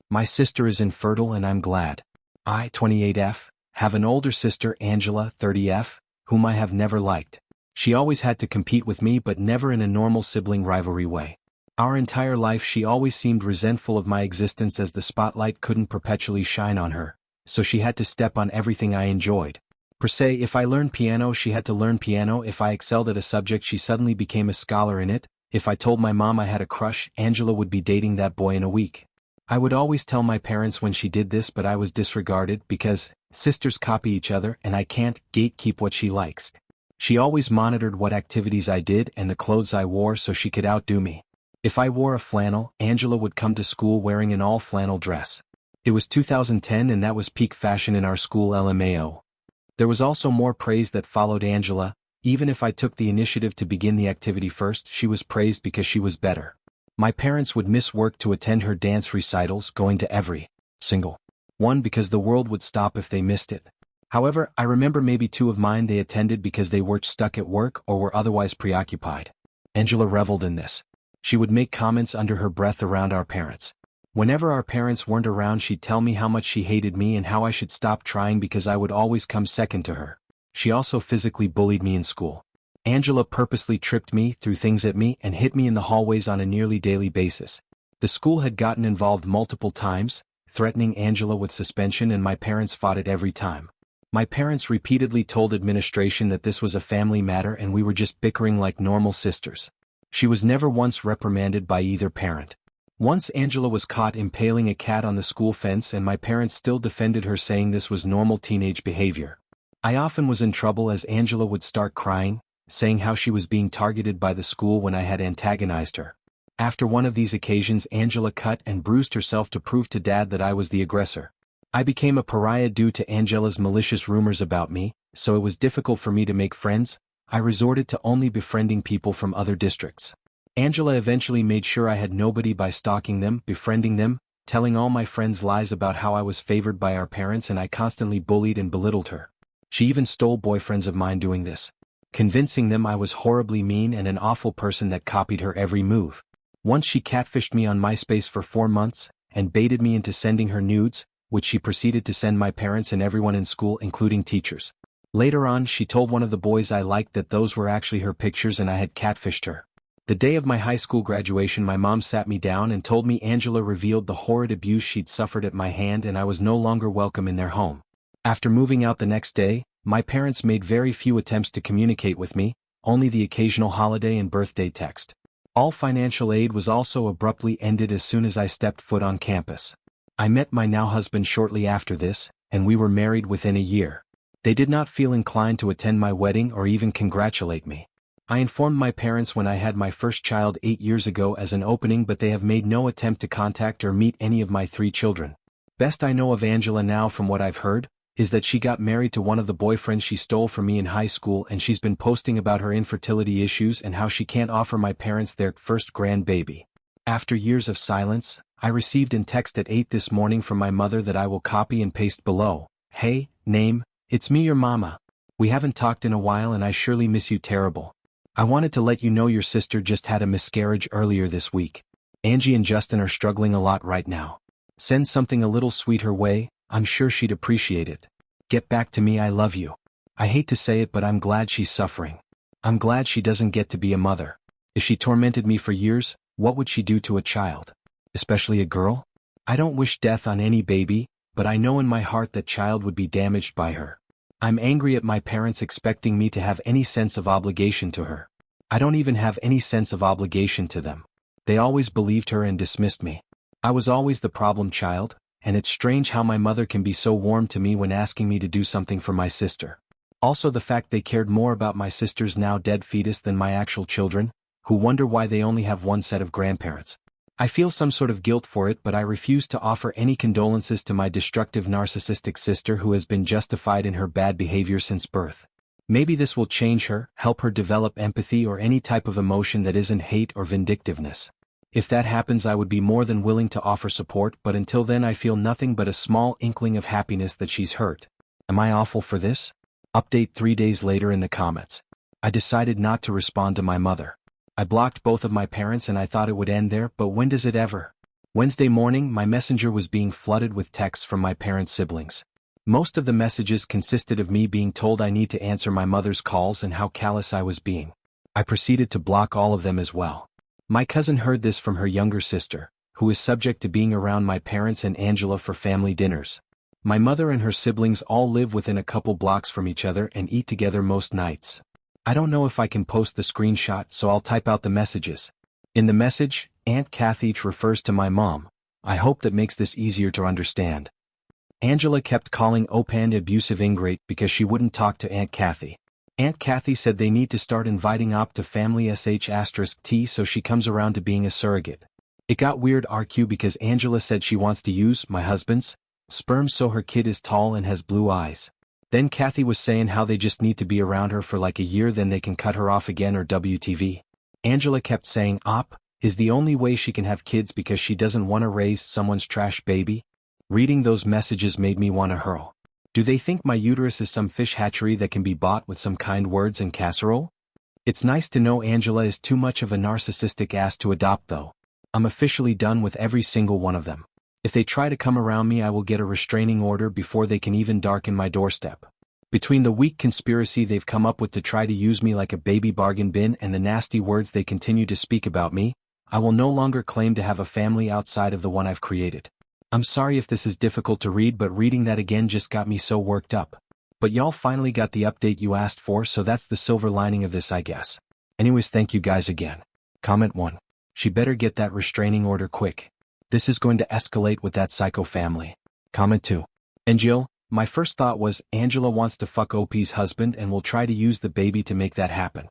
My sister is infertile and I'm glad. I, 28F, have an older sister, Angela, 30F, whom I have never liked. She always had to compete with me but never in a normal sibling rivalry way. Our entire life she always seemed resentful of my existence as the spotlight couldn't perpetually shine on her, so she had to step on everything I enjoyed. Per se, if I learned piano she had to learn piano, if I excelled at a subject she suddenly became a scholar in it, if I told my mom I had a crush, Angela would be dating that boy in a week. I would always tell my parents when she did this but I was disregarded because sisters copy each other and I can't gatekeep what she likes. She always monitored what activities I did and the clothes I wore so she could outdo me. If I wore a flannel, Angela would come to school wearing an all-flannel dress. It was 2010 and that was peak fashion in our school LMAO. There was also more praise that followed Angela. Even if I took the initiative to begin the activity first, she was praised because she was better. My parents would miss work to attend her dance recitals, going to every single one because the world would stop if they missed it. However, I remember maybe 2 of mine they attended because they were stuck at work or were otherwise preoccupied. Angela reveled in this. She would make comments under her breath around our parents. Whenever our parents weren't around she'd tell me how much she hated me and how I should stop trying because I would always come second to her. She also physically bullied me in school. Angela purposely tripped me, threw things at me, and hit me in the hallways on a nearly daily basis. The school had gotten involved multiple times, threatening Angela with suspension, and my parents fought it every time. My parents repeatedly told administration that this was a family matter and we were just bickering like normal sisters. She was never once reprimanded by either parent. Once Angela was caught impaling a cat on the school fence and my parents still defended her saying this was normal teenage behavior. I often was in trouble as Angela would start crying, saying how she was being targeted by the school when I had antagonized her. After one of these occasions Angela cut and bruised herself to prove to Dad that I was the aggressor. I became a pariah due to Angela's malicious rumors about me, so it was difficult for me to make friends. I resorted to only befriending people from other districts. Angela eventually made sure I had nobody by stalking them, befriending them, telling all my friends lies about how I was favored by our parents, and I constantly bullied and belittled her. She even stole boyfriends of mine doing this, convincing them I was horribly mean and an awful person that copied her every move. Once she catfished me on MySpace for 4 months, and baited me into sending her nudes, which she proceeded to send my parents and everyone in school including teachers. Later on she told one of the boys I liked that those were actually her pictures and I had catfished her. The day of my high school graduation my mom sat me down and told me Angela revealed the horrid abuse she'd suffered at my hand and I was no longer welcome in their home. After moving out the next day, my parents made very few attempts to communicate with me, only the occasional holiday and birthday text. All financial aid was also abruptly ended as soon as I stepped foot on campus. I met my now husband shortly after this, and we were married within a year. They did not feel inclined to attend my wedding or even congratulate me. I informed my parents when I had my first child 8 years ago as an opening, but they have made no attempt to contact or meet any of my 3 children. Best I know of Angela now from what I've heard, is that she got married to one of the boyfriends she stole from me in high school, and she's been posting about her infertility issues and how she can't offer my parents their first grandbaby. After years of silence, I received a text at 8 this morning from my mother that I will copy and paste below. Hey, name, it's me, your mama. We haven't talked in a while and I surely miss you terrible. I wanted to let you know your sister just had a miscarriage earlier this week. Angie and Justin are struggling a lot right now. Send something a little sweet her way, I'm sure she'd appreciate it. Get back to me, I love you. I hate to say it but I'm glad she's suffering. I'm glad she doesn't get to be a mother. If she tormented me for years, what would she do to a child? Especially a girl? I don't wish death on any baby, but I know in my heart that child would be damaged by her. I'm angry at my parents expecting me to have any sense of obligation to her. I don't even have any sense of obligation to them. They always believed her and dismissed me. I was always the problem child, and it's strange how my mother can be so warm to me when asking me to do something for my sister. Also the fact they cared more about my sister's now dead fetus than my actual children, who wonder why they only have one set of grandparents. I feel some sort of guilt for it, but I refuse to offer any condolences to my destructive narcissistic sister who has been justified in her bad behavior since birth. Maybe this will change her, help her develop empathy or any type of emotion that isn't hate or vindictiveness. If that happens I would be more than willing to offer support, but until then I feel nothing but a small inkling of happiness that she's hurt. Am I awful for this? Update 3 days later in the comments. I decided not to respond to my mother. I blocked both of my parents and I thought it would end there, but when does it ever? Wednesday morning, my messenger was being flooded with texts from my parents' siblings. Most of the messages consisted of me being told I need to answer my mother's calls and how callous I was being. I proceeded to block all of them as well. My cousin heard this from her younger sister, who is subject to being around my parents and Angela for family dinners. My mother and her siblings all live within a couple blocks from each other and eat together most nights. I don't know if I can post the screenshot, so I'll type out the messages. In the message, Aunt Kathy refers to my mom. I hope that makes this easier to understand. Angela kept calling Opan abusive ingrate because she wouldn't talk to Aunt Kathy. Aunt Kathy said they need to start inviting Op to family *T so she comes around to being a surrogate. It got weird RQ because Angela said she wants to use my husband's sperm so her kid is tall and has blue eyes. Then Kathy was saying how they just need to be around her for like a year, then they can cut her off again or WTV. Angela kept saying Op is the only way she can have kids because she doesn't want to raise someone's trash baby. Reading those messages made me want to hurl. Do they think my uterus is some fish hatchery that can be bought with some kind words and casserole? It's nice to know Angela is too much of a narcissistic ass to adopt though. I'm officially done with every single one of them. If they try to come around me, I will get a restraining order before they can even darken my doorstep. Between the weak conspiracy they've come up with to try to use me like a baby bargain bin and the nasty words they continue to speak about me, I will no longer claim to have a family outside of the one I've created. I'm sorry if this is difficult to read, but reading that again just got me so worked up. But y'all finally got the update you asked for, so that's the silver lining of this, I guess. Anyways, thank you guys again. Comment 1. She better get that restraining order quick. This is going to escalate with that psycho family. Comment 2. And Jill, my first thought was Angela wants to fuck OP's husband and will try to use the baby to make that happen.